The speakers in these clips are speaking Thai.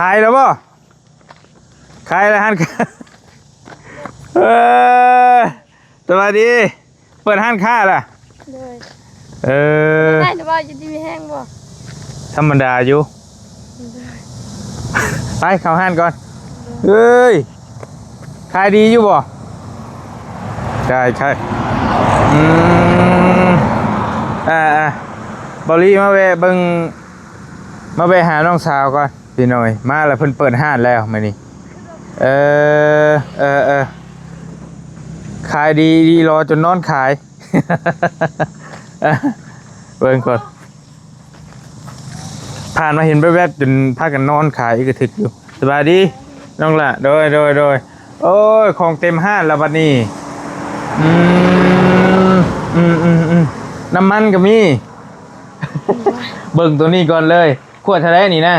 ขายแล้วบ่ขายแล้วฮั่นสวัสดีเปิดห้านค้าล่ะได้แต่ว่าจะดีมีแห้งบ่ธรรมดาอยู่ไปเข้าห้านก่อนเฮ้ยขายดีอยู่บ่ใช่บริมาเวเบิ่งมาเวหาน้องสาวก่อนพี่หน่อยมาแล้วเพิ่นเปิดห้านแล้วมื้อนี้ขายดีรอจนนอนขายเบิ่งก่อนผ่านมาเห็นแวบๆจนพากันนอนขายกระทึกอยู่สบายดีน้องละโดยโอ้ยของเต็มห้านแล้วบัดนี้น้ำมันก็มีเบิ่งตัวนี้ก่อนเลยขวดเท่าไรนี่นะ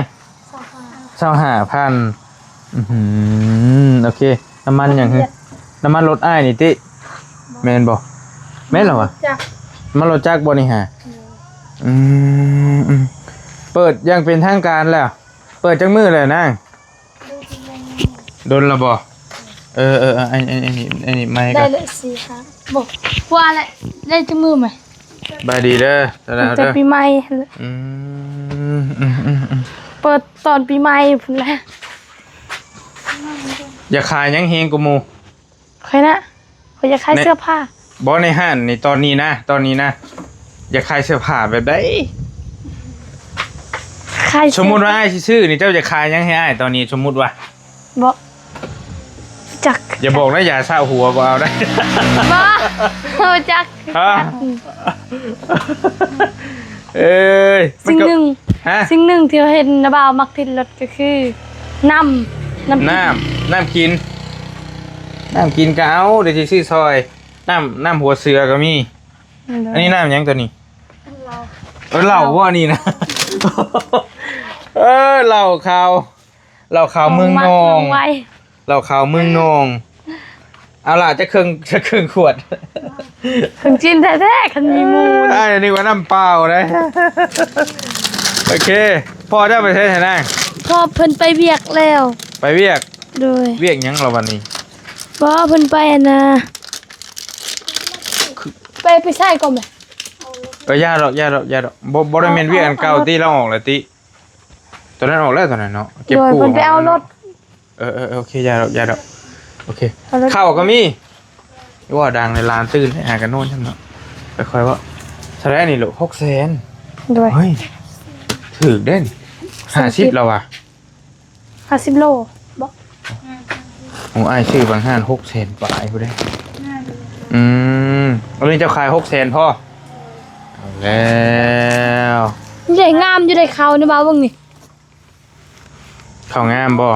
25,000โอเคน้ำมันอย่างฮึน้ำมันรถอ้ายนี่ติแม่นบ่แม่นเหรอวะมันรถจักรบ่นี่ฮะเปิดยังเป็นทางการแล้วเปิดจังมือเลยนะโดนละบ่อันนี้ไม่ได้เลยสิครับบอกว่าอะไรได้จังมือไหมบายดีเด้อแต่ปีใหม่เปิดตอนปีใหม่พุ่นแหละอย่าขายยังเฮงกูมูเคยนะเขาจะขายเสื้อผ้าบ่ในห้างนี่ตอนนี้นะอย่าขายเสื้อผ้าแบบใดสมมุติว่าอ้ายชื่อนี่เจ้าจะขายยังให้อ้ายตอนนี้สมมุติว่าบ่จักอย่าบอกนะอย่าเศร้าหัวบ่เอาได้บ่จักสิ่งหนึ่งที่เห็นนะบ่าวมักทินรถก็คือน้ำกินก็เอาเดี๋ยวซื้อซอยน้ำหัวเสือก็มีอันนี้น้ำยังตัวนี้เหล้าว่านี่นะเหล้าขาวเมืองนองเหล้าขาวเมืองนองเอาล่ะจะเครื่องขวดเครื่องจิ้นแท้ๆคันมีมูลนี่ว่าน้ำเปล่าเลยโอเคพอได้ไปเทสไหนพ่อเพิ่นไปเวียกแล้วไปเวียกโดยเวียกยังเราวันนี้พ่อเพิ่นไปนะไปใส่ก่อนไหมยาดอกบริเวณเวียกอันเก่าที่เราออกเลยติตอนนั้นออกแล้วตอนนั้นเนาะเก็บกู้เพิ่นไปเอารถโอเคยาดอกโอเคข้าวก็มีว่าดังในร้านตื่นให้หากันโน่นใช่ไหมไปคอยว่าแสดงนี่หรอ600,000ด้วยเฮ้ยถือเด่น50แล้วว่ะ50 โลบอกผมอ้ายชื่อบางห้าน600,000ปลายผู้ได้วันนี้เจ้าขาย600,000พ่อแล้วใหญ่งามอยู่ในเขาเนี่ยบ้าบ้างนี่เขางามบ่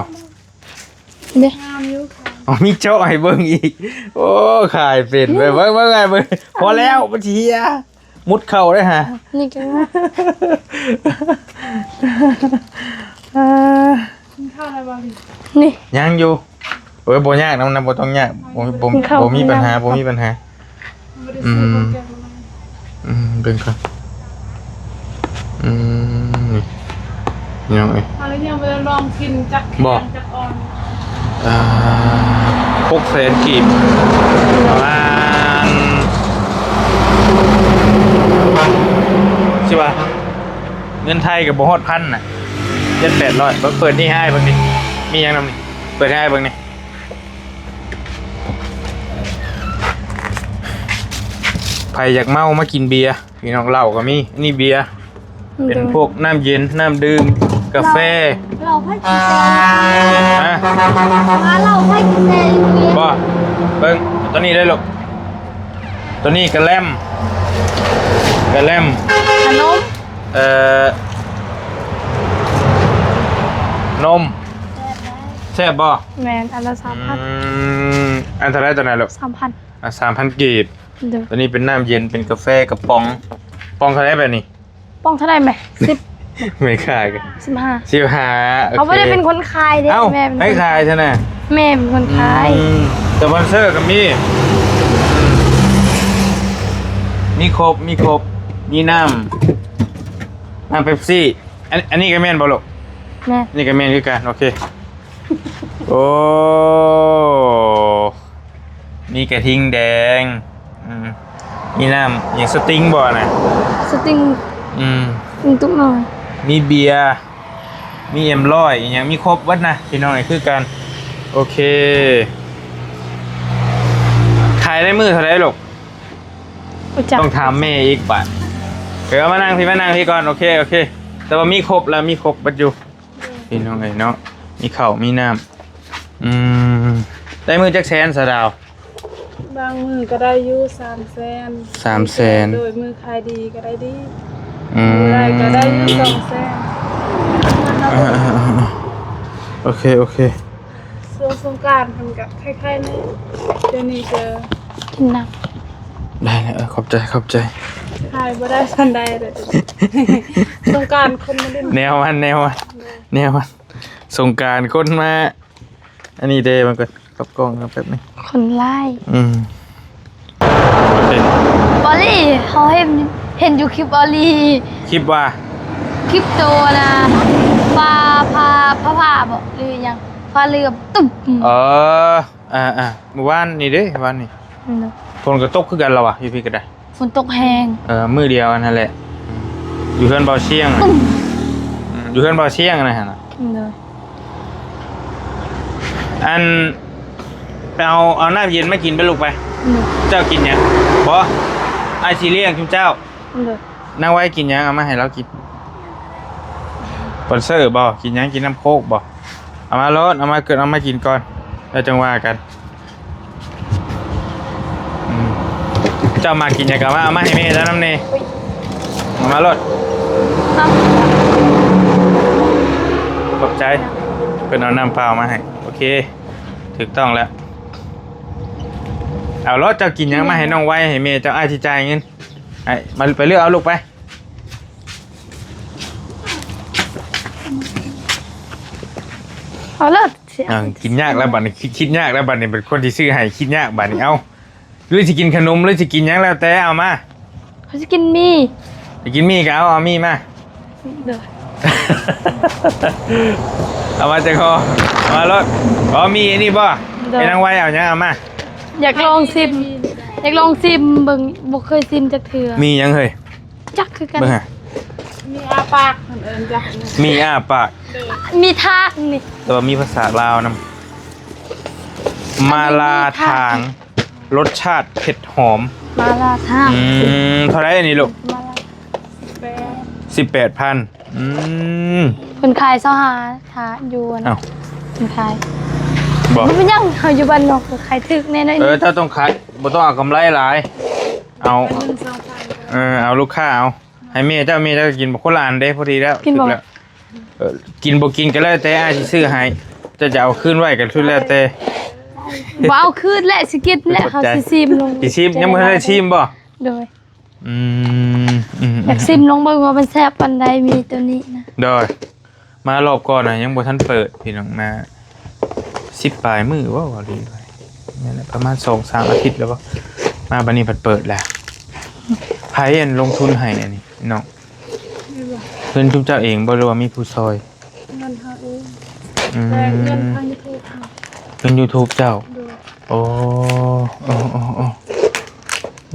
เนี่ยงามอยู่มีเจ้าไอ้เบิ้งอีกโอ้ขายเป็นไปเบิ้งไงเบิ้งพอแล้วบัญชีมุดเข่าได้ฮะนี่กันข้าวอะไรบ้างนี่ยังอยู่โบยากนะโบต้องยากโบมีปัญหาเดินครับนี่ยังไงอะไรเนี่ยไปลองกินจักอ่อน600,000 กีบประมาณใช่ป่ะเงินไทยกับโบฮอดพันน่ะ700-800เปิดนี่ให้บางทีมียังนำนี่เปิดให้บางนี่ใครอยากเมามากินเบียร์พี่น้องเหล้าก็มีนี่เบียร์เป็นพวกน้ำเย็นน้ำดื่มกาแฟเราให้กินเราให้กินบ่เบิ้งตัวนี้ได้หรอกตัวนี้กระแลมขนมนมแซ่บบ่แมนอันละ3,000อันเท่าไรตัวไหนลูก3,000 กีบตัวนี้เป็นน้ำเย็นเป็นกาแฟกระป๋องเท่าไรแบบนี้ปองเท่าไรไหม10ไม่ขายกัน15เขาไม่ได้เป็นคนขายเด้แม่ไม่ขายใช่ไหมแม่เป็นคนขายแต่บอนเซอร์ก็มีครบมีน้ำเป๊ปซี่อันนี้ก็แม่นบ่ลูก แม่ นี่ก็แม่นคือกันโอเคโอ้มีกระทิงแดงมีน้ำอย่างสติงบ่น่ะ สติงตุ๊กหน่อย มีเบียร์มีเอ็มร้อยอย่างมีครบวัดนะพี่น้องนี่คือกันโอเคขายได้มือเท่าไรลูกต้องถามแม่อีกบาทเดี๋ยวมานั่งพี่ก่อนโอเคแต่ว่ามีครบแล้วมีครบบัดอยู่พี่น้องไอ้เนาะมีข้าวมีน้ำได้มือจักแสนสะดาว บางมือก็ได้อยู่300,000 300,000 โดยมือขายดีก็ได้ดีมือไรก็ได้อยู่200,000 โอเคช่วงสงกรานต์มันก็คล้ายๆนี่เดี๋ยวนี้จะ กินน้ ได้นะขอบใจ ขายบ่ได้ทันใดเลยสงกรานต์คนมาเล่น แนวมันสงกรานต์คนมาอันนี้เดย์มันก่อนกับกล้องครับแป๊บนึง ำคนไล่ โอเค บอลลี่เขาเห็นอยู่คลิปบอลลี่ คลิปว่า คลิปตัวนะพาบอกหรือยังพาเรือตุ๊บ เมื่อวานนี่เด้วันนี้ฝนก็ตกคือกันแล้วอ่ะพี่ก็ได้ ฝนตกแหง มือเดียวนั่นแหละอยู่เพื่อนเบาเชียงอยู่เพื่อนเบาเชียงนะฮะ เลย อันไปเอาน้ำเย็นมากินไปลูกไปเจ้ากินยังบ่ไอซีเรียงคุณเจ้า เลย นั่งไว้กินยังเอามาให้เรากินสปอนเซอร์บ่กินยังกินน้ำโคกบ่เอามาลดเอามากินก่อนแล้วจังว่ากันเจ้ามากินยังกับว่าเอามาให้แม่แล้วน้ำเนยเอามาลดขอบใจเป็นเอาน้ำเปล่ามาให้โอเคถูกต้องแล้วเอารถเจ้ากินยังมาให้น้องไว้ให้แม่เจ้าอ้ายที่จ่ายเงินไอ้มาไปเลือกเอาลูกไป เอาเลิศเสีย กินยากแล้วบัดนี้คิดยากแล้วบัดนี้เป็นคนที่ซื้อให้คิดยากบัดนี้เอาหรือสิกินขนมหรือสิกินหยังแล้วแต่เอามา เขาจะกินมี สิกินมีก็เอามีมา เด้อ เอามาจากคอเอามารถมีอันนี้บ่ไอ้นางไว้เอาหยังเอามา อยากลองซิมเบิ่งบ่เคยซิมจักเทื่อ มีหยังเฮ้ย จักคือกัน เบิ่งฮะ มีอาปากเพิ่นเอิ้นจ้ะ มีอ้าปาก มีทากนี่ แต่ว่ามีภาษาลาวนำมาลาทางรสชาติเผ็ดหอม มาลาทาก เท่าไหร่อันนี้ลูก มาลา แปะ 18,000เพิ่นขายเซาหาทาอยู่นะ เอ้า เพิ่นขาย บอก มันเป็นยังเขาอยู่บ้านนอกก็ขายถึกแน่นอน เจ้าต้องขายบ่ต้องเอากำไรหลายเอา 1-2,000 เอาลูกค้าเอาให้เมียเจ้ากินบ่คนละอันเด้พอดีแล้วถูกแล้วกินบ่กินก็แล้วแต่อ้ายสิซื้อให้จะเอาคืนไว้ก็ทุแล้วแต่ บ่เอาคืนแหละสิกินแหละเขาสิซิมลง สิชิมยังบ่ทันได้ชิมบ่ โดย อืม อยากซิมลงเบิ่งว่ามันแซ่บปานใดมีตัวนี้นะ โดยมารอบก่อนน่ะยังบ่ทันเปิดพี่น้องมา10ปลายมื้อว่าดีไปนั่นแหละประมาณ 2-3 อาทิตย์แล้วบ่มาบัดนี้เปิดแล้วไผอันลงทุนให้อันนี้น้องเพิ่นทุกเจ้าเองบ่หรือว่ามีผู้ซอย เงินเฮาเอง อื แต่เงิน ม ทาง YouTube ค่ะ เป็น YouTube เจ้า โดย โอ้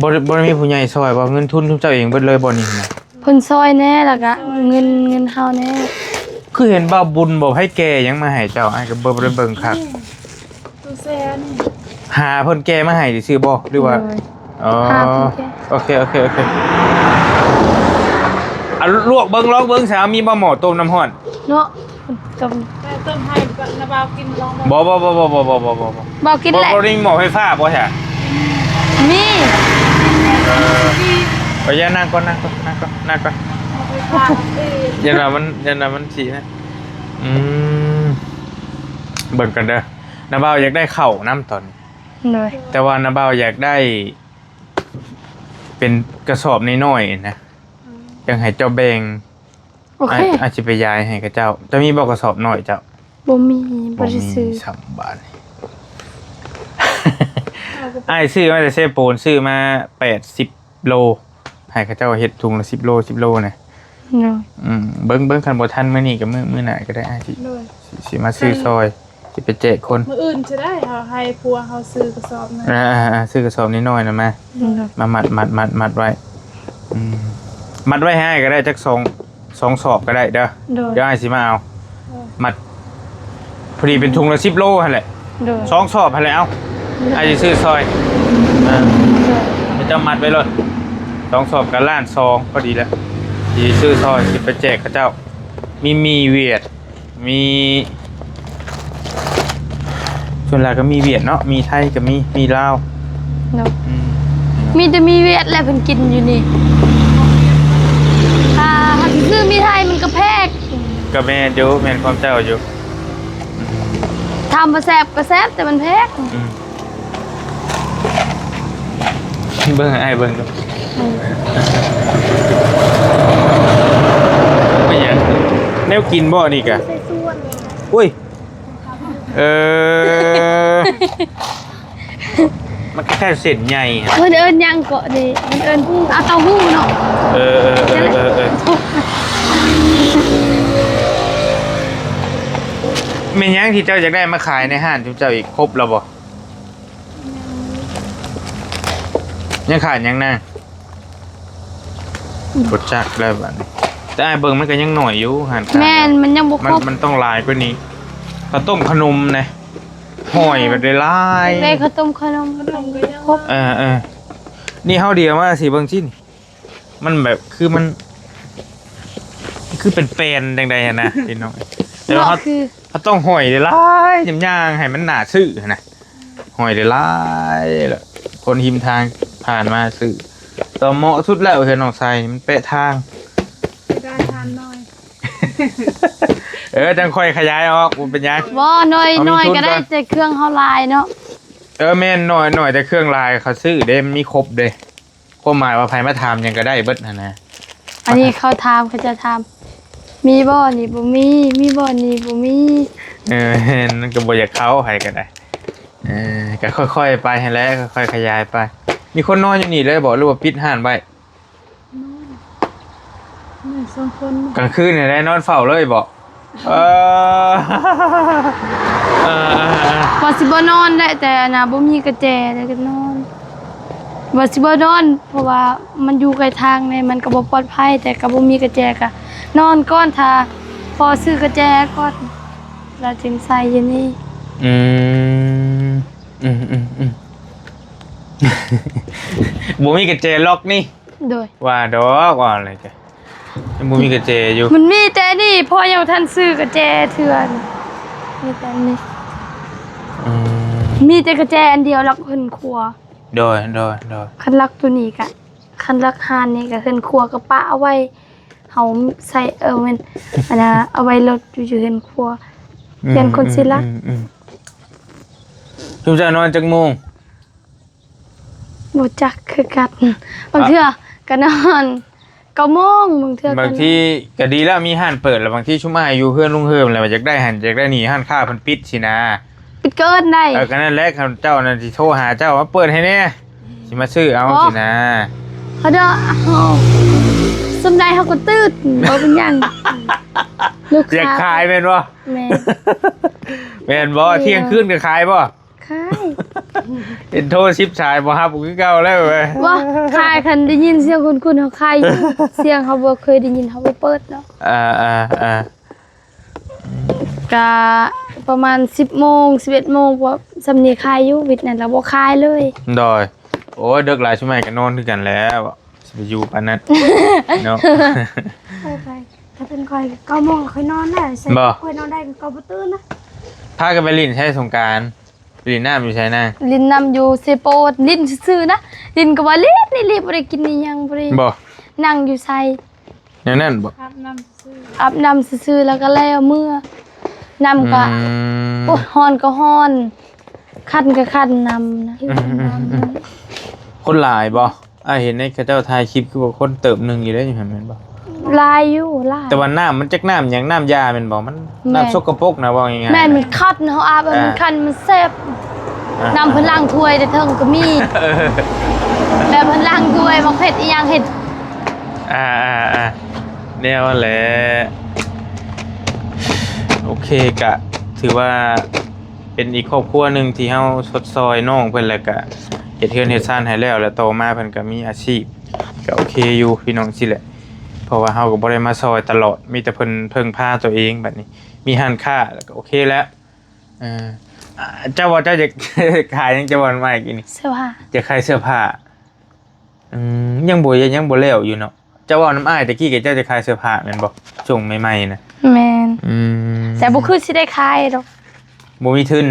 บ่ได้มีผู้ใหญ่ซอยบ่เงินทุนทุกเจ้าเองเบิดเลยบ่นี่นะ เพิ่นซอยแน่แล้วก็เงินเฮาแน่ คือเห็นบ่าวบุญบ่ให้แกยังมาให้เจ้าอ้ายก็บ่ได้เบิ่งคัก ตู้แซ่นี่ หาเพิ่นแกมาให้ซื่อบ่หรือว่า โดย อ๋อ หาเพิ่นแก โอเคอ่ะลวกเบิ่งลองเบิ่งสามีบ่หม้อต้มน้ำร้อน เนาะกับ แต่เติมให้ก็นาบาวกินลอง บ่ บ่กินแหละ บ่ได้หม้อไฟฟ้าบ่ใช่ มี ไปย่านั่งก่อนนั่งก่อน ไปทานที่ ยันว่ามันสินะเบิ่งกันเด้อน้าบ่าวอยากได้ข้าวน้ำตอนนี้ โดย แต่ว่าน้าบ่าวอยากได้ เป็นกระสอบน้อยๆนะยังให้เจ้าแบ่ง โอเค อาจจะไปยายให้กับเจ้าจะมีบอกกระสอบน้อยเจ้า บ่มีบ่ได้ซื้อ สามบาทไอ้ายซื้อมาแต่เซโปนซื้อมา80 โลให้กับเจ้าเฮ็ดถุงละ10 โลนะ เนาะ เบิ่งคันบ่ทันมื้อนี้ก็มื้อหน้าก็ได้อ้ายสิ เลย สิมาซื้อซอยสิไปแจกคน มื้ออื่นจะได้เฮาให้ผัวเฮาซื้อกระสอบหนึง ซื้อกระสอบนิดหน่อยนะมามัดไว้มัดไว้ให้ก็ได้จักสองสอบก็ได้เด้อ โดย เดี๋ยวอ้ายสิมาเอามัดพอดีเป็นถุงละ10 โลหั่นแหละ โดย 2 สอบหั่นแหละเอาอ้ายสิซื้อซอยจะมัดไว้เลย2 สอบกับล้าน2พอดีแล้วสิซื้อซอยสิไปแจกเขาเจ้ามีเวียดมีส่วนหลักก็มีเวียดเนาะมีไทยก็มีลาว เนาะมีแต่มีเวียดและเพิ่นกินอยู่นี่หักซื้อมีไทยมันก็แพง ก็แม่นอยู่แม่นความเจ้าอยู่ ทำมาแซ่บก็แซ่บแต่มันแพง เบิ่งให้อ้ายเบิ่งดูไม่หยังแนวกินบ่นี่กะอุ้ยมันแค่เส้นใหญ่ฮะ เพิ่นเอิ้นหยังเกาะดิเพิ่นเอิ้นเอาเต้าหู้เนาะ เออแม่นหยังที่เจ้าอยากได้มาขายในห้างจุ๊เจ้าอีกครบแล้วบ่ยังขาดหยังนางกดจักแล้วบัดนี้แต่อ้ายเบิ่งมันก็ยังหน่อยอยู่หัน แม่นมันยังบ่ครบ มันต้องหลายกว่านี้ข้าวต้มขนมนะหอยแบบได้หลาย ได้ข้าวต้มขนมครบ นี่เฮาเดียวมาสิเบิ่งชิ้นมันแบบคือมัน คือเป็นแปลนจังใดอะนะพี่น้องแต่ว่า เนาะ เขา คือ เขาต้องหอยได้หลายยำย่างให้มันหนาซื่อนะหอยได้หลายแล้วคนหิมทางผ่านมาซื่อต่อเหมาะสุดแล้วเห็นน้องใส่มันเป๊ะทาง ได้ทานน้อย จังค่อยขยายออกมันเป็นยัง บ่น้อย เอามี น้อย ทุน ก็ได้ ก่อน แต่เครื่องเฮาลายเนาะ แม่นหน่อยแต่เครื่องลายเขาซื้อเด้มีครบเด้ความหมายว่าไผมาทำยังก็ได้เบิดนะ อันนี้เขาถามเขาจะถามมีบ่นี่บ่มีบ่นี่บ่มี นั่นก็บ่อยากเข้าให้ก็ได้ก็ค่อยๆไปให้แล้วค่อยๆขยายไป มีคนนอนอยู่นี่เลยบอกหรือว่าปิดห้านไว้ นี่สองคน กลางคืนเนี่ยได้นอนเฝ้าเลยบอกเออ ว่าสิบ่นอนได้แต่น่ะบ่มีกระแจได้ก็นอนว่าสิบ่นอนเพราะว่ามันอยู่ไกลทางเนี่ยมันก็บ่ปลอดภัยแต่ก็บ่มีกระแจก็นอนก่อนถ้าพอซื้อกระแจก่อนแล้วจึงใส่อยู่นี่ บ่มีกระเจล็อกนี่ โดย ว่าดอกว่าอะไรกันบ่มีกระเจอยู่ มันมีแต่นี่พอยังทันซื้อกระแจเถื่อนมีแต่นี่มีแต่กระแจอันเดียวลักเพิ่นครัว โดย คันลักตัวนี้กะคันลักหานนี่ก็เพิ่นครัวกับปะเอาไว้เฮาใส่แม่นอันน่ะเอาไว้รถอยู่เพิ่นครัวเรียนคนสิลัก ทุกเจ้านอนจักโมง บ่จักคือกันบางเทื่อก็นอน9:00นบางเทื่อก็ บางทีก็ดีแล้วมีห้านเปิดแล้วบางทีชุมายอยู่เพื่อนลุงเฮิมแล้วอยากได้หันอยากได้นี่ห้านค้าเพิ่นปิดสินะ ปิดเกินได้ ก็นั่นแหละครับเจ้านั่นสิโทรหาเจ้ามาเปิดให้แน่สิมาซื้อเอาสินะ เขาเด้อเฮาสำได้เฮาก็ตื่นบ่เป็นหยังลูก อยาก ค้า ขายแม่นบ่ แม่ แม่นบ่เที่ยงคืนก็ขายบ่ ขาย เห็นโทรชิปชายบ่ฮับคือเก่าแล้วเว้ย ว่าขายคันได้ยินเสียงคุณเขาขายอยู่ เสียงเขาบ่เคยได้ยินเขาบ่เปิดเนาะ ก็ประมาณ 10:00 น 11:00 นบ่สำนีขายอยู่วิทย์นั่นแล้วบ่ขายเลย ดอยโอ้ยเด็กหลายชั่วโมงก็นอนคือกันแล้วสิไปอยู่ปานนั้นเนาะ ไปถ้าเป็นค่อย9:00 นค่อยนอนได้ใส่ บ่ ค่อยนอนได้ก็บ่ตื่นนะ พากันไปลินใช้สงกรานต์ลินน้ำอยู่ใช้นาง ลิ้นนำอยู่เซโปดลิ้นซื่อๆนะลิ้นก็ว่าลิ้นนี่รีบบ่ได้กินนี่ยังบ่ได้ บ่ นั่งอยู่ใส่ อย่างนั้นบ่ อาบน้ำซื้อ อาบน้ำซื่อๆแล้วก็แล้วเมื่อน้ำก็โอ้ยฮ้อนก็ฮ้อนคันก็คันน้ำนะ คนหลายบ่เห็นในเขาเจ้าถ่ายคลิปคือว่าคนเติบหนึงอยู่ได้อยู่หั่นแม่นบ่ ลายอยู่ลาย แต่ว่าน้ำมันจักน้ำหยังน้ำยาแม่นบ่มัน แม่น น้ำสกปรกนะว่าง่ายๆ แม่นมันคันเฮาอาบมันคันมันแซ่บน้ำเพิ่นล้างถ้วยได้เทิงก็มีแบบเพิ่นล้างถ้วยบ่เฮ็ดอีหยังเฮ็ด แนวแหละโอเคกะถือว่าเป็นอีกครอบครัวหนึ่งที่เฮาสดซอยน้องเพิ่นแล้วก็เฮ็ดเฮือนเฮ็ดซ่านให้แล้วแล้วโตมาเพิ่นก็มีอาชีพก็โอเคอยู่พี่น้องสิแหละเพราะว่าเฮาก็บ่ได้มาซอยตลอดมีแต่เพิ่นเพิ่งพาตัวเองบัดนี้มีร้านค้าแล้วก็โอเคแล้วเจ้าว่าเจ้าจะ ขายหยังจะวันใหม่กินนี่ เสื้อผ้า จะขายเสื้อผ้ายังบ่แล้วอยู่เนาะเจ้าว่าน้ำอ้ายตะกี้กับเจ้าจะขายเสื้อผ้าแม่นบ่ช่วงใหม่ๆนะ แมนแต่บ่คือสิได้ขายดอก บ่มีทุน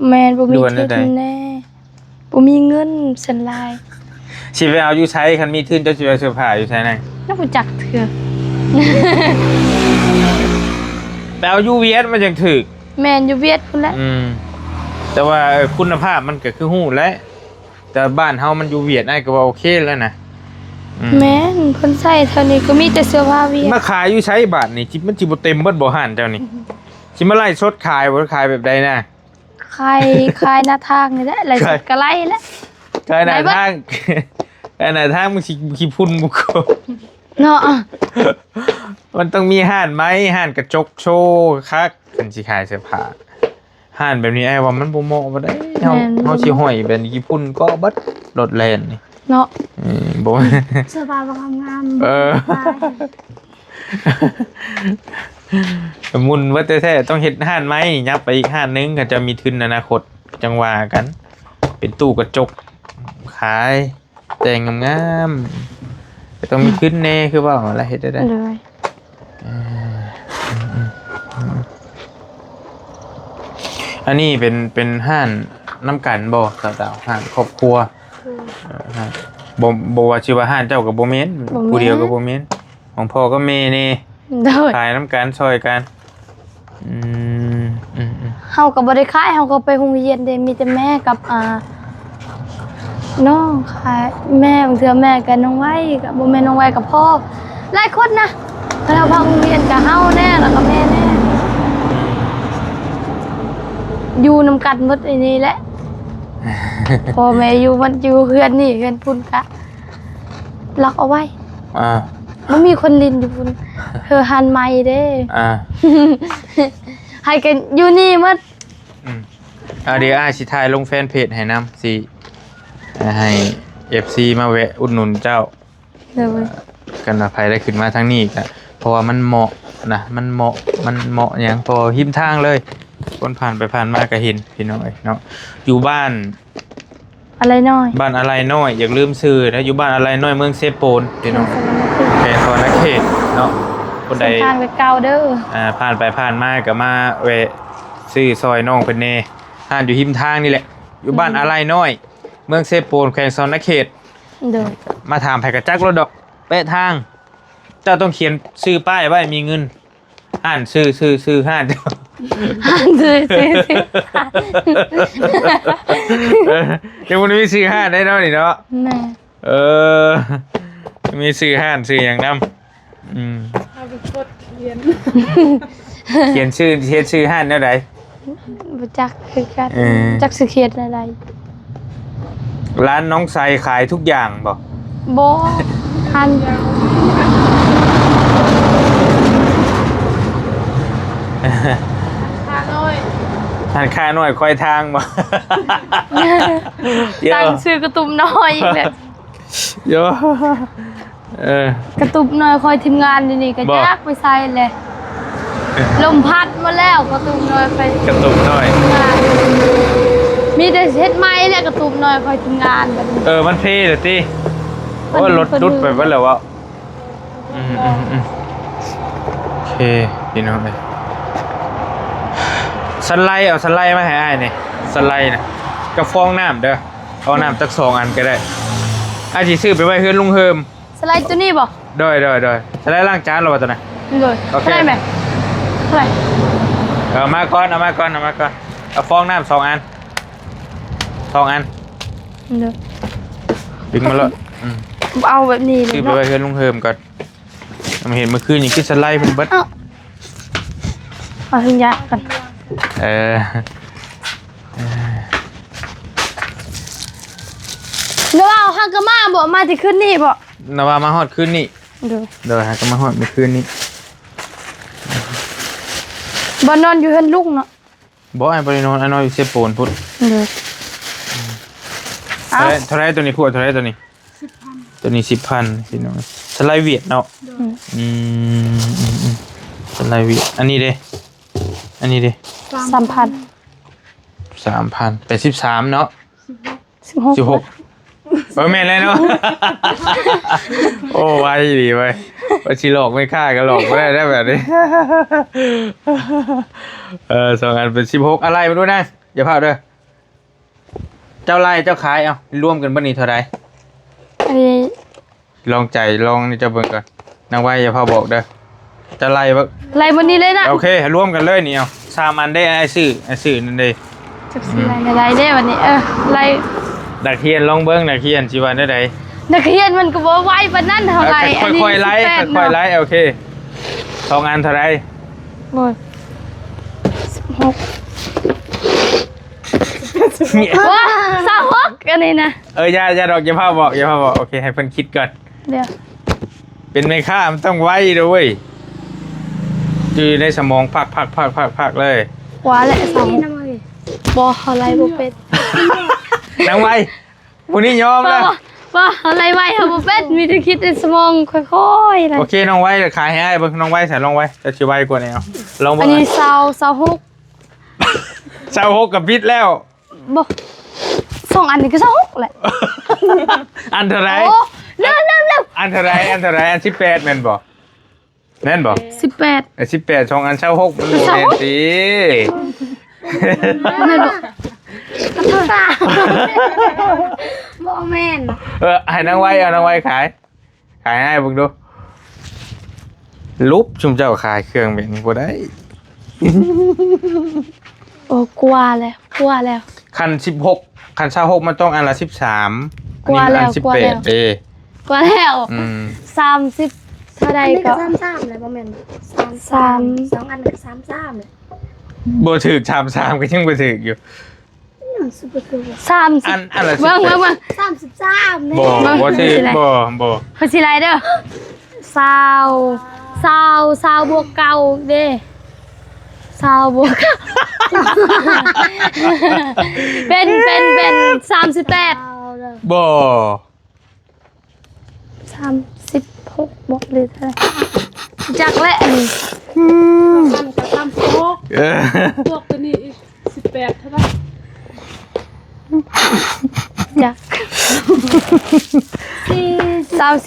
แมนบ่มี ด่วน ทุ ได้ นแน่บ่มีเงินสันลาย สิไปเอาอยู่ใช้คันมีทุนเจ้าสิไปเอาเสื้อผ้าอยู่ใช้ไหน น่าบ่จักเถื่อ ไปเอาอยู่เวียดมันจังถึก แมนอยู่เวียดพุ่นแหละ แต่ว่าคุณภาพมันก็คือฮู้แหละแต่บ้านเฮามันอยู่เวียดอ้ายก็ว่าโอเคแล้วนะ แม่นเพิ่นใส่เท่านี้ก็มีแต่เสื้อผ้าเวียด มาขายอยู่ใช้บาทนี่จิมันสิบ่เต็มเบิดบ่หันเจ้านี่สิมาไล่สดขายบ่ขายแบบใดนะ ขายหน้าทางนี่แหละไหลสดก็ไล่แหละ ขายหน้าทาง ขายหน้าทางมึงสิขี้พุ่นบุก เนาะ มันต้องมีห่านไหมห่านกระจกโชว์คักเป็นสิขายเสื้อผ้าห่านแบบนี้ไอ้ว่ามันบ่เหมาะบ่ได้เฮาสิห้อยแบบนี้ขี้พุ่นก็เบิดรถแล่นนี่ เนาะ บ่ เสื้อผ้าบ่งาม มุนว่าแท้ๆต้องเฮ็ดห่านไหมยับไปอีกห่านนึงก็จะมีทุนอนาคตจังว่ากัน เป็นตู้กระจกขายแต่งงามๆแต่ต้องมีทุนแน่คือว่าอะไรเฮ็ดได้ เลย อันนี้เป็นห้านน้ำกันบ่สาวๆห้านครอบครัวห้านบ่ว่าชื่อว่าห้านเจ้ากับบ่แม่นผู้เดียวกับบ่แม่นของพ่อก็แม่นี่ โดย ขายน้ำกันซอยกันเฮาก็บ่ได้ขายเฮาก็ไปโรงเรียนเด้มีแต่แม่กับน้องขายแม่บางเทื่อแม่กับน้องไว้กับบ่แม่นน้องไว้กับพ่อหลายคนนะเราพาโรงเรียนกับเฮาแน่แล้วก็แม่แน่อยู่นำกันหมดไอ้นี่แหละ พ่อแม่อยู่มันอยู่เฮือนนี่เฮือนพุ่นกะล็อกเอาไว้มันมีคนลินอยู่พุ่นเธอหันไม้เด้ ให้กันอยู่นี่หมด เดี๋ยวสิถ่ายลงแฟนเพจให้นำสิให้ FC มาแวะอุดหนุนเจ้า เดี๋ยว กันว่าไผได้ขึ้นมาทางนี้ก็เพราะว่ามันเหมาะนะมันเหมาะหยังพอหิมทางเลยคนผ่านไปผ่านมาก็เห็นพี่น้อยเนาะอยู่บ้าน อะไรน้อย บ้านอะไรน้อยอย่าลืมซื้อนะอยู่บ้านอะไรน้อยเมืองเซโปนพี่น้องแขวงสวรรณเขตเนาะคนใด ทางไปเก่าเด้อ ผ่านไปผ่านมาก็มาแวะซื้อซอยน้องเพิ่นแน่ห้านอยู่หิมทางนี่แหละอยู่บ้านอะไรน้อยเมืองเซโปนแขวงสวรรณเขต เด้อ มาถามไผกระจักรถดอกเป๊ะทางเจ้าต้องเขียนชื่อป้ายไว้มีเงินห้านซื้อห้านเจ้า ซื้อ เดี๋ยวมันมีซื้อห้านได้เนาะนี่เนาะ แม่ มีซื้อห้านซื้ออย่างนำ เอาไปกดเรียน เขียนชื่อห้านแนวใด บ่จักคือกัน เออ จักสิเขียนอะไร ร้านน้องไซขายทุกอย่างบ่ บ่หัน ทางน้อย ทานค่าหน่อยคอยทางบ่ เย ตั้ง อะ ชื่อกระตุ้มน้อยอีกแล้ว เยอะกระตุ้มน้อยคอยทีมงานนี่ก็ บ่ จักไปใส่เลยลมพัดมาแล้วกระตุ้มน้อยไป กระตุกหน่อย งานมีแต่เฮ็ดไม้และกระตุ้มน้อยคอยทีมงานแบบนี้ มันเพ่เลยติ มัน โอ้รถ มัน ดุดไปว่าแล้ววะโอเคพี่น้องเลยสไลด์เอาสไลด์มาให้อ้ายนี่สไลด์นะกระฟองน้ำเด้อเอาน้ำจัก2 อันก็ได้อ้ายสิซื้อไปไว้เฮือนลุงเฮิม สไลด์ตัวนี้บ่ โดยสไลด์ล้างจานเราว่าตัวน่ะ เลย โอเค เท่าไหร่แม่เท่าไหร่ เอามาก่อนเอาฟองน้ำ2 อัน2 อัน เด้อ ดึงมาแล้ว เอาแบบนี้เล ซื้ ย อไป เนาะ ไว้เฮือนลุงเฮิมก่อนมาเห็นเมื่อคืนนี่คือสไลด์เพิ่นเบิด เอาถึงยากัน แล้วเอาฮังกามาบ่มาที่ขึ้นนี่บ่ นว่ามาฮอดคืนนี่ เด้อ เดี๋ยวหาก็มาฮอดเมื่อคืนนี้ บ่นอนอยู่เฮือนลุงเนาะ บ่ไอ้บ่ได้นอนไอ้นอนอยู่เซโปนพุ่น เด้อเอา เท่าไรตัวนี้ขวดเท่าไรตัวนี้ตัวนี้10,000พี่น้องสไลด์เวียดเนาะอืมสไลด์เวียดอันนี้เด้ 3,000 3,000เป็น13เนาะ 16 16แม่นเลยเนาะ โอ้ไวดีเว้ยว่าสิหลอกไม่ฆ่าก็หลอกบ่ได้แบบนี้ 2 อันเป็น16อะไรมาดูนะอย่าพลาดเด้อเจ้าไล่เจ้าขายเอารวมกันบ่นี่เท่าใด อันนี้ ลองใจลองนี่จะเบิ่งก่อนนางไว้อย่าพาบอกเด้อจะไล่บ่ ไล่บนนี้เลยนะ โอเครวมกันเลยนี่เอา3อันได้ไอ้ซื้อนั่นเด้ จักสิไล่ไม่ไล่เด้วันนี้ไล่ ดักเทียนลองเบิ่งดักเทียนสิว่าได้ใด นักเรียนมันก็บ่ไหวปานนั้นเท่าไหร่อันนี้ ค่อยๆไล่ 18 ค่อยๆไล่โอเค2อันเท่าไหร่ โอ้ย16ว้า26อันนี้นะ อย่าดอกอย่าพาบอกโอเคให้เพิ่นคิดก่อน เดี๋ยว เป็นแม่ค้ามันต้องไวเด้อเว้ยอยู่ในสมองพักเลย ขวาและ2บ่เขาไล่บ่เป็น นางไว้ผู้นี้ยอมแล้ว บ่เขาไล่ไว้เขาบ่เป็นมีแต่คิดในสมองค่อยๆนะ โอเคน้องไว้ขายให้ไอ้เบิ่งน้องไว้ใส่ลองไว้จะสิไวกว่านี้เอาลอง อั เบิ่ น ง นี้26 26กับพิษแล้ว บ่2อันนี้ก็26แหละ อันเท่าไหร โอ้เร็ว อันเท่าไหรอัน18แม่นบ่แม่นบ่ 18 18 2อัน26มันบ่แม่นติ แม่นบ่ บ่แม่น ให้นางไว้เอานางไว้ขายให้เบิ่งดูลุบชุมเจ้าขายเครื่องแบบนี้บ่ได้ โอ้กลัวแล้ว คัน16คัน26มันต้องอันละ13 กว่าแล้ว อันนี้ กว่าแล้ว 18เอก ลัวแล้ว อืม 30เท่าใด อันนี้ ก็ ก็3เลยบ่แม่น3 2อันก็3เลย บ่ถูก33ก็ยังบ่ถูกอยู่ สุดคือ 30 อันละ เบิ่ง 33เนี่ย บ่ถูกบ่ เพิ่นสิไล่เด้อ20บวกเก่าเด้20บวกเก่า เป็น38 บ่ 36บวกหรือเท่าไหร่จักและอันนี้ อันก็36 เออ พวกตัวนี้อีก18เท่าไหร่ จัก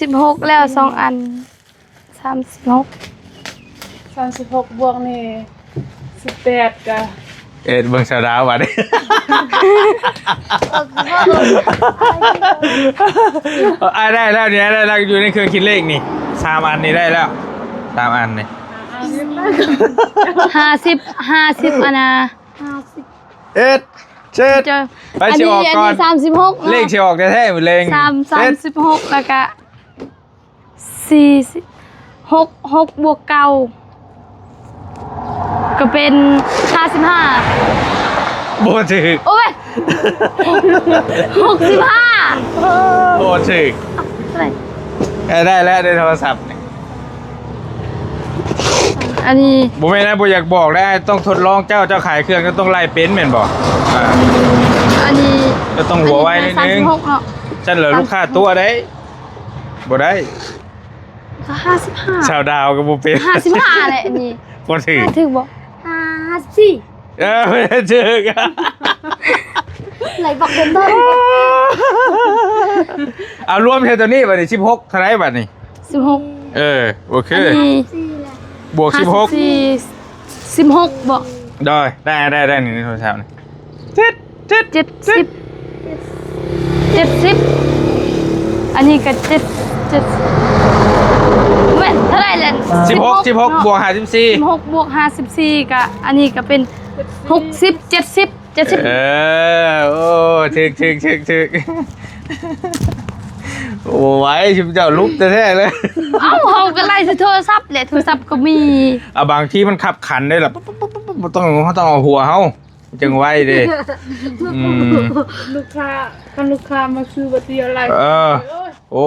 36แล้ว2อัน36 36บวกนี่18ก็ เบิ่งสาวดาวบัดนี้ได้แล้วเนี่ยได้แล้วอยู่ในเครื่องคิดเลขนี่3อันนี่ได้แล้ว3อันนี่ 50อันน่ะ เอ็ดเจ็ด จะ ไปสิออกก่อน 36 เลขสิออกแท้ๆมื้อเลง 36แล้วก็6บวกเก่าก็เป็น55 บ่ถูก โอ้ย65 บ่ถูก เท่าไหร่ ได้แล้วได้โทรศัพท์นี่ อันนี้ บ่แม่นนะบ่อยากบอกได้ต้องทดลองเจ้าขายเครื่องก็ต้องไล่เป็นแม่นบ่อ่า อันนี้ ก็ต้องหัวไว้นิดนึง 36เนาะ ฉันเหลือลูกค้าตัวได้บ่ได้ ก็55 ชาวดาวก็บ่เป็น 55แหละอันนี้ บ่ถูก ถึกบ่54 ไม่ได้ถูก ไหลบอกเป็นต้น เอารวมเท่าตัวนี้บัดนี้16เท่าไหร่บัดนี้ 16 โอเค อันนี้ บวก16 16บ่ ได้นี่ในโทรศัพท์นี่70อันนี้ก็7เว้ยเท่าไหร่ล่ะ 16บวก54 16บวก54ก็อันนี้ก็เป็น60 70 โอ้ถึกโอ้ไว้ชิมเจ้าลุกแท้ๆเลย เอ้าเฮาก็ไล่โทรศัพท์แหละโทรศัพท์ก็มี บางทีมันขับขันได้ล่ะเขาต้องเอาหัวเฮาจังไว้ดิ ลูกค้ามาซื้อบ่เตียอะไร เออ โอ้ย โอ้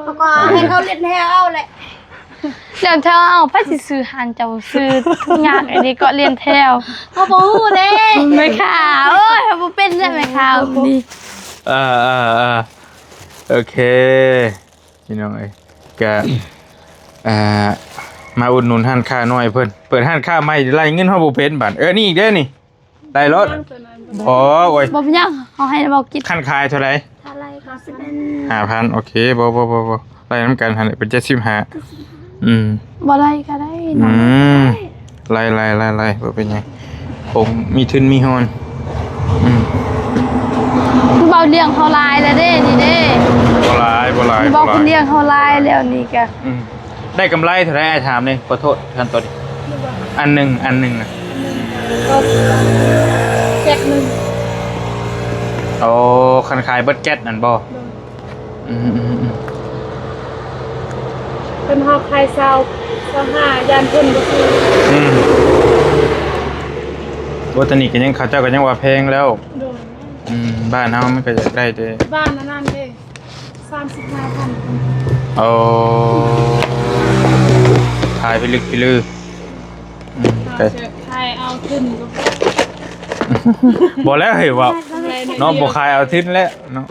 เขาก็ให้เขาเล่นให้เอาแหละ เรียนแถวเอาไปสิซื้อหันเจ้าซื้อทุกอย่างอันนี้ก็เรียนแถว เขาบอกฮู้เด้ ไม่ข่าวโอ้ยบ่เป็นได้ไหมข่าวดี อ่าโอเคพี่น้องเอ้ยก็มาอุดหนุนห้านค้าน้อยเพิ่นเปิดห้านค้าใหม่ไล่เงินเฮาบ่เป็นบัดนี่อีกเด้อนี่ได้รถอ๋อโอ้ย บ่เป็นหยังเขาให้บอกกิน คันขายเท่าไหร่ อะไรก็สิเป็น 5,000โอเคบ่ไล่นำกันหั่นเป็น75บ่ได้ก็ได้ ไล่บ่เป็นหยังผมมีทุนมีฮอนคือเบาเลี้ยงเขาลายแล้วเด้นี่เด้ บ่หลาย คือเบาคนเลี้ยงเขาลายแล้วนี่ก็ ได้กำไรเท่าไหร่ถามนี่ขอโทษท่านตัวนี้อันหนึงน่ะ ก็แจ็คนึง โอ้คันขายเบิดแก๊สนั่นบ่ เป็นฮอกไฮซาว25ยานเพิ่นบ่คือ บ่ตอนนี้ก็ยังเขาเจ้าก็ยังว่าแพงแล้ว โดน บ้านเฮามันก็อยากได้เด้ บ้านนั่นเด้35,000 โอ้ขายไปลึกไปลือ จะใครเอาขึ้นก็ บ่แล้วเฮ้ยว่า อะไร เนาะบ่ขายเอาทิ้นแล้วเนาะ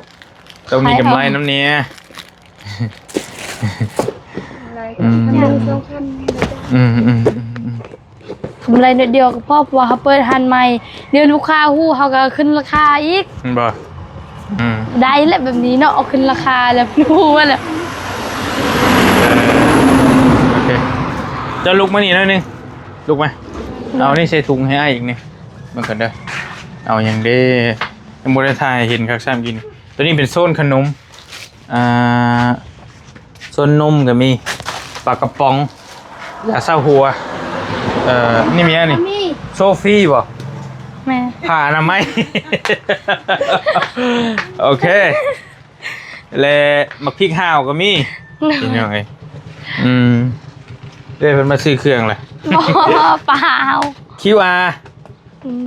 ต้องมีกำไรน้ำเนี้ย อะไรก็2,000 กำไรนิดเดียวก็พอเพราะว่าเขาเปิดหันใหม่เดี๋ยวลูกค้าฮู้เขาก็ขึ้นราคาอีก บ่ได้แหละแบบนี้เนาะเอาขึ้นราคาแล้วรู้ว่าแหละ โอเคจะลุกมานี่หน่อยนึงลุกมาเอานี่ใส่ถุงให้อ้ายอีกนี่มันก่อนเด้อเอาอย่างเด้ยังบ่ได้ถ่ายเห็นคักซ้ํกินตัวนี้เป็นโซนขนมโซนนมก็มีปลากระป๋องยาซาหัวนี่มีอันนี่โซฟี่บ่ แม่ ผ่าอนามัย โอเคและมักพริกห่าวก็มีกินยังไงเดี๋ยวเพิ่นมาซื้อเครื่องเลย บ่เปล่า QR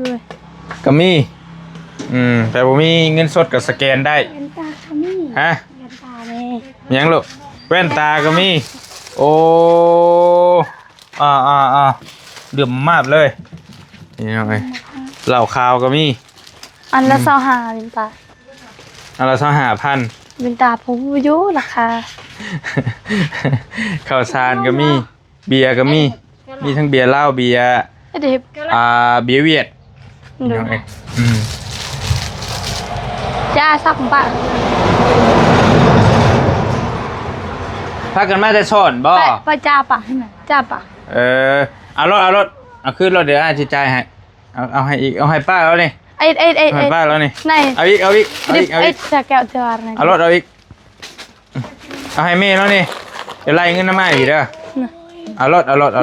ด้วย ก็มีแต่บ่มีเงินสดก็สแกนได้ เงินตาเขามี ฮะ เงินตาเลย ยังลูกแว่นตาก็มีโอ้เดือมมากเลยนี่ยังไงเหล้าขาวก็มี อันละ25เป็นตา อันละ25,000 เป็นตาผมอยู่ราคา ข้าวสารก็มีเบียร์ก็มีทั้งเบียร์เหล้าเบียร์ เด็บ เบียร์เวียด ดู ยังไง จ้าสักปะ พากันมาแต่สอนบ่ ไปจ้าปะให้หน่อยจ้าปะ เอารถเอาขึ้นรถเดี๋ยวอาจิจ่ายให้เอาให้อีกเอาให้ป้าแล้วนี่ ไอ้ ให้ป้าแล้วนี่ ไหน เอาอีกจะแก้วเจออะไร เอารถเอาอีกเอาให้แม่แล้วนี่เดี๋ยวไล่เงินน้ำมาอีกเด้อเอารถเอารถเอา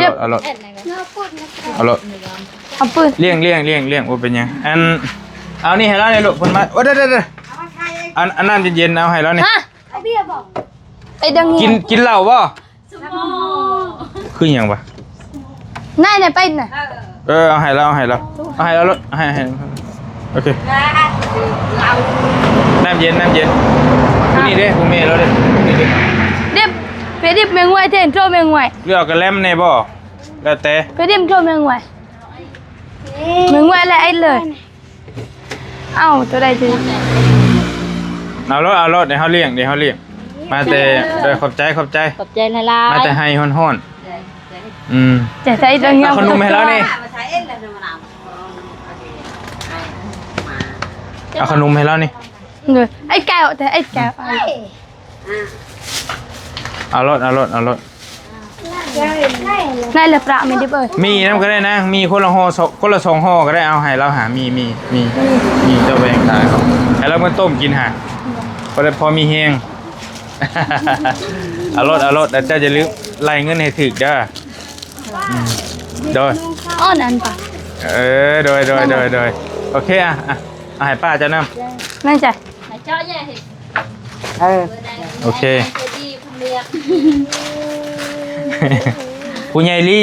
ปืน เลี้ยงว่าเป็นยังเอานี่ให้แล้วนี่ลูกเพิ่นมาโอ้เด้ออันน้ำเย็นๆเอาให้แล้วนี่ ฮะ เอาเบี้ยบอก ไอ้ดังนี้ กินเหล้าบ่คือหยังวะ นายไปน่ะ เอาให้แล้วรถให้โอเคน้ำเย็นผู้นี่เด้ผู้เมย์แล้วเด้นี่เด้ ดิบไปดิบเมงไว้เทนโตเมงไว้ เลือกกันแล้มในบ่แล้วแต่ ไปดิบโตเมงไว้เมงไว้แล้วไอ้เลยเอ้าตัวใดจะ เอารถเดี๋ยวเขาเลี้ยงมาแต่โดยขอบใจ ขอบใจละลาย มาแต่ให้ฮ้อนจะใส่ดังนี้ เอาขนมให้แล้วนี่เอาขนมให้แล้วนี่ เลยไอ้แก้วแต่ไอ้แก้ว เอารถ นายเหลือประไม่ได้เปิด มีน้ำก็ได้นะมีคนละห่อคนละ2ห่อก็ได้เอาให้เราหามีเจ้าแบงตายเขาให้เรามาต้มกินหาพอมีเฮง เอารถแต่เจ้าจะลืมไล่เงินให้ถึกเด้อโดย อ้อนอันปะ โดยโอเคเอาให้ป้าเจ้านำ นั่นใจ เจ้าใหญ่เห็น โอเคผู้ใหญ่ลี่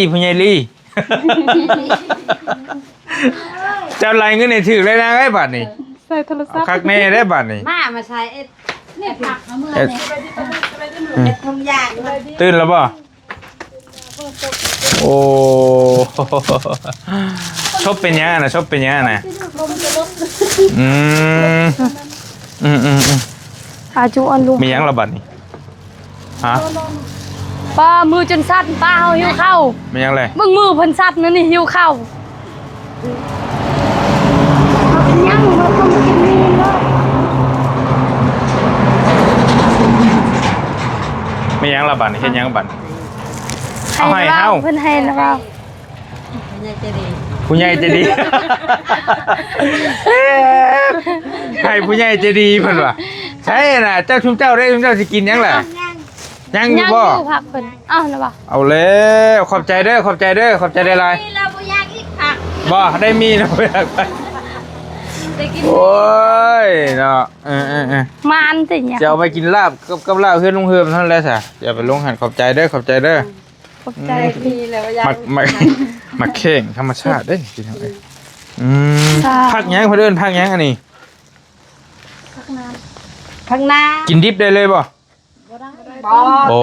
เจ้าไล่เงินให้ถึกเลยนะไอ้บัดนี่ ใส่โทรศัพท์ คักแน่ได้บัดนี่ มาใช้ เนี่ยผักมาเมื่อ เอ็ด เนี่ย ทำอย่างเลย ตื่นแล้วบ่โอ้ ชอบเป็นยังนะชอบเป็นยังนะอืมอาจูอันลุง มียังระบาดนี่ฮะ ป้ามือจนสั่นป้าเฮาหิวข้าว มียังเลย มึงมือเพิ่นสั่นนั่นนี่หิวข้าวยังบ่ต้องกินนี่เนาะ มียังระบาดนี่เห็นยังระบาด ให้ เอาให้ เรา เฮา เพิ่นให้แล้วเรา ผู้ใหญ่ใจะดี ให้ผู้ใหญ่ใจะดีเพิ่นว่ะใช่น่ะเจ้าชุมเจ้าได้ชุมเจ้าสิกินยังล่ะยังอยู่ ยัง บ่ อยู่ผักเพิ่นอ้าวนะบ่ เอาแล้วขอบใจเด้อขอบใจเด้อขอบใจได้หลาย เราบ่อยากอีกผัก บ่ได้มีนะบ่อยากไป ได้กิน โอ้ยเนาะมานสิเนี่ย จะเอาไปกินลาบกับลาบเพื่อนลุงเฮิมเท่านั้นแหละสะอย่าไปลงหันขอบใจเด้อขอบใจเด้อ ขอบใจ ดีแล้วอยาก มักเข่งธรรมชาติเด้กินเอาเองพักยังเพื่อนพักยังอันนี้ ข้างหน้า กินดิบได้เลยบ่ บ่ โอ้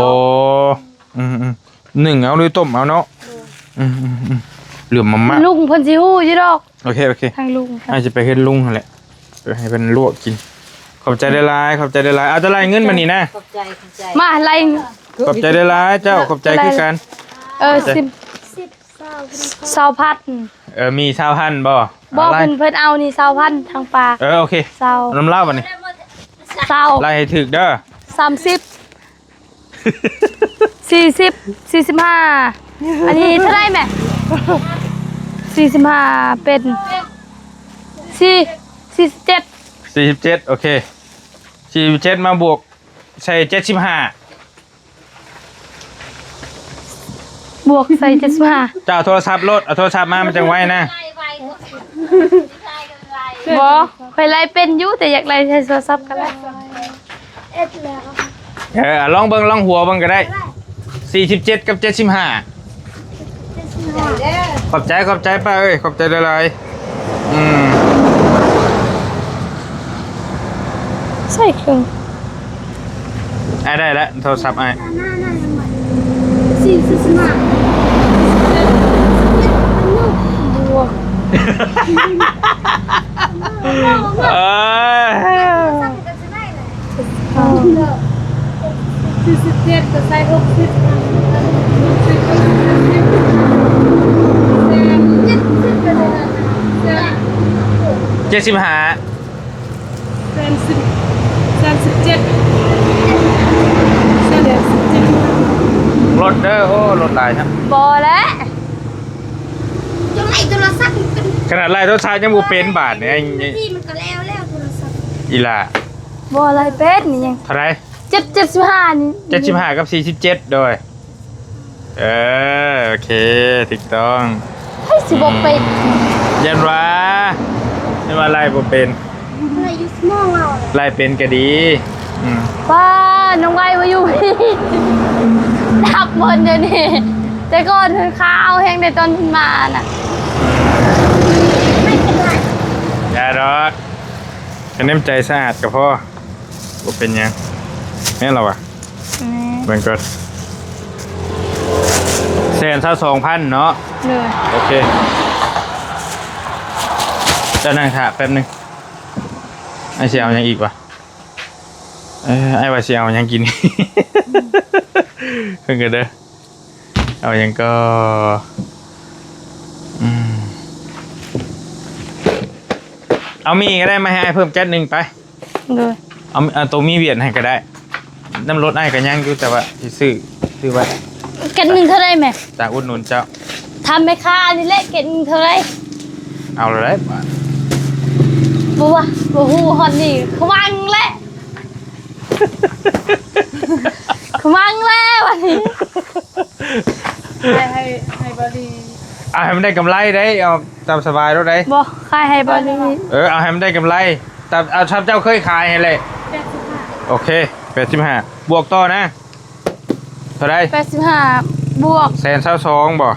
หนึ่งเอาหรือต้มเอาเนาะเหลือมมะ ลุงเพิ่นสิฮู้อยู่ดอก โอเค ทางลุง อาจจะไปเฮ็ดลุงนั่นแหละไปให้เป็นลวกกินขอบใจได้หลายขอบใจได้หลายเอาจะไล่เงินมานี่นะ ขอบใจ มาอะไร ขอบใจได้หลายเจ้าขอบใจคือกัน 10 มี20,000บ่ บ่ ไล่ เพิ่นเอานี่20,000ทางปลา โอเค 20 น้ำเล่าบัดนี้ 20 ไล่ให้ถึกเด้อ 30 40 45อันนี้เท่าไหร่แม่45เป็น47 47โอเค47มาบวกใส่75 บวกใส่75 เจ้าโทรศัพท์รถเอาโทรศัพท์มามันจังไว้นะ บ่ค่อยไล่เป็นอยู่แต่อยากไล่ใช้โทรศัพท์ก็ได้ ลองเบิ่งลองหัวเบิ่งก็ได้47กับ75ขอบใจป้าเอ้ยขอบใจหลายใส่เครื่อง ได้แล้วโทรศัพท์ไอ้ บวก 47ก็ใส่75 รถเด้อโอ้รถหลายครับ บ่แล้ว จะไล่โทรศัพท์เป็น ขนาดไล่รถชายยังบ่เป็นบาทเนี่ย ที่มันก็แล้วโทรศัพท์ อีหล่า บ่อะไรเป็ดนี่ยัง เท่าไหร่ 75นี่ 75กับ47โดยโอเคถูกต้อง ให้สิบ่เป็ด ยันว่าไล่บ่เป็น อะไรอยู่สมองเรา ไล่เป็นก็ดีป้าน้องไว้มาอยู่พี่ดับหมดเดี๋ยวนี้แต่ก่อนเธอข้าวแห้งในตอนมาน่ะ อย่ารอกคะแนนใจสะอาดกับพ่อบ่เป็นยังแม่เราอ่ะเบิ่งก่อน122,000เนาะ เลย โอเคจะนั่งถ่าแป๊บนึงไอ้เสียเอายังอีกวะไอ้ว่าเสียเอายังกิน เพิ่งกันเด้อเอายังก็เอามีก็ได้มาให้ไอ้เพิ่มแก๊สหนึ่งไป เลย เอาตัวมีเวียนให้ก็ได้น้ำรถไอ้ก็ยังอยู่แต่ว่าสิซื้อไว้ เก็ตหนึ่งเท่าไรแม่ จากอุดหนุนเจ้า ทำไหมคะอันนี้แหละเก็ตหนึ่งเท่าไร เอาเลย บัวหูฮอนนี่ขวังแหละขวังแล้ววันนี้ ให้บริ เอาให้มันได้กำไรได้เอาตามสบายรถได้ บอกใครให้บอลนี้ เอาให้มันได้กำไรแต่เอาชับเจ้าเคยขายให้เลยโอเค85บวกต่อนะเท่าไร 85บวก 122บ่ 122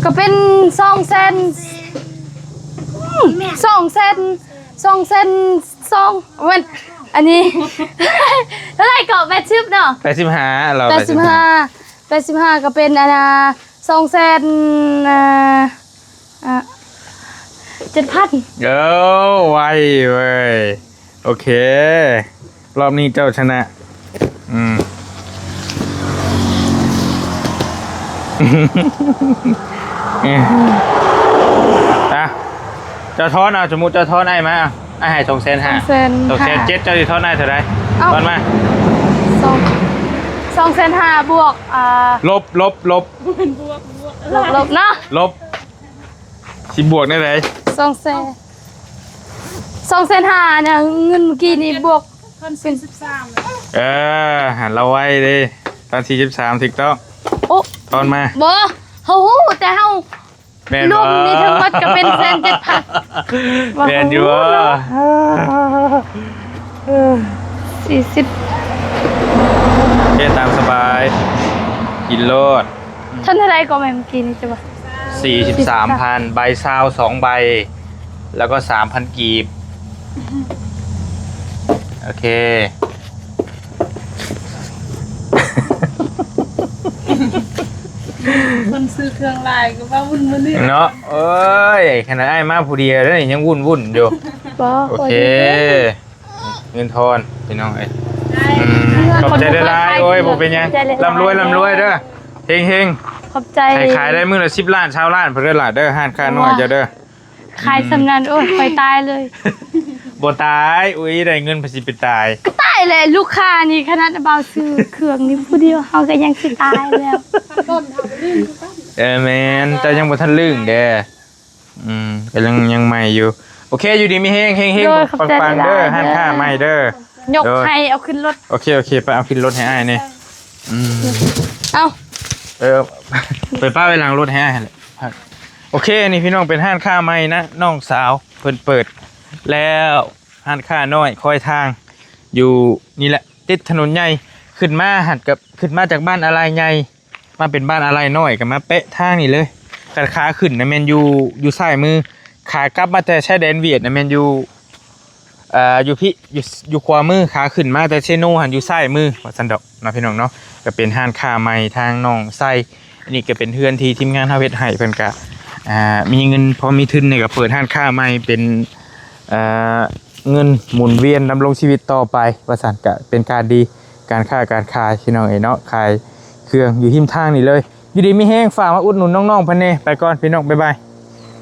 ก็เป็น2 เซน2 เซน ซองเว้นอันนี้ เท่าไหร่ก็80เนาะ 85เรา 85ก็เป็นอันน่ะ7,000 เอ้าไวเว้ยโอเครอบนี้เจ้าชนะอ่ะเจ้าทอนเอาสมมุติเจ้าทอนไอ้มาไอ้ให้2,500,000 2,700,000เจ้าสิทอนไอ้เท่าไหร่ทอนมา2,500,000บวกลบ เป็นบวก ลบเนาะ ลบสิบวกได้ไหม 2,500,000เนี่ยเงินเมื่อกี้นี่บวก 13 หันเราไว้ดิตอน43ถูกต้อง โอ้ ทอนมา บ่เฮาฮู้แต่เฮา แม่น รวมนี่ทั้งหมดก็เป็น1,700,000 แม่นอยู่วะ 40 เจ๊ตามสบายกินโลด ท่านเท่าไรก็แม่เมื่อกี้นี่จ้ะบ่ 43,000 ใบซาว2 ใบ แล้วก็ 3,000 กีบ โอเค คนซื้อเครื่องลายก็ว่าวุ่นมื้อนี้ เนาะเอ้ยขนาดไอ้มาผู้เดียวแล้วนี่ยังวุ่นอยู่ บ่ โอเค เงินทอนพี่น้องเอ้ย ได้ ขอบใจได้หลายโอ้ยบ่เป็นหยังร่ำรวยเด้อเฮง ขอบใจ ขายได้มื้อละ10 ล้าน20 ล้านเพิ่นเด้อล่ะเด้อห้านค่าน้อยเจ้าเด้อ ขายสำนันโอ้ยไปตายเลย บ่ตายอุ้ยได้เงินภาษีไปตาย ตายเลยลูกค้านี่ขนาดเบาซื้อเครื่องนี่ผู้เดียวเฮาก็ยังสิตายแล้ว ต้นเฮาไปลื่นคือกัน แมนแต่ยังบ่ทันลึงเด้ก็ยังใหม่อยู่โอเคอยู่ดีมีเฮงปังๆเด้อห้านค่าใหม่เด้อย กให้เอาขึ้นรถ โอเคไปเอาขึ้นรถให้อ้ายนี่ เอา ไปป้าไปล้างรถให้อ้ายหั่นแหละโอเคนี่พี่น้องเป็นห้านค่าใหม่นะน้องสาวเพิ่นเปิดแล้วห้านค่าน้อยคอยทางอยู่นี่แหละติดถนนใหญ่ขึ้นมาจากบ้านอะไรใหญ่มาเป็นบ้านอะไรน้อยก็มาเป๊ะทางนี่เลยขาขึ้นนะแม่นอยู่ซ้ายมือขากลับมาแต่ชายแดนเวียดนะแม่นอยู่พี่อยู่ขวามือขาขึ้นมาแต่เชโนหันอยู่ซ้ายมือว่าซั่นดอกเนาะพี่น้องเนาะก็เป็นห้านค้าใหม่ทางน้องไส้อันนี้ก็เป็นเฮือนที่ทีมงานเฮาเฮ็ดให้เพิ่นก็มีเงินพอมีทุนเนี่ยก็เปิดห้านค้าใหม่เป็นเงินหมุนเวียนดำรงชีวิตต่อไปว่าซั่นก็เป็นการดีการค้าการขายพี่น้องเนาะขายเครื่องอยู่หิมทางนี่เลยอยู่ดีมีแห้งฝากมาอุดหนุนน้องๆเพิ่นแน่ไปก่อนพี่น้องบ๊ายบาย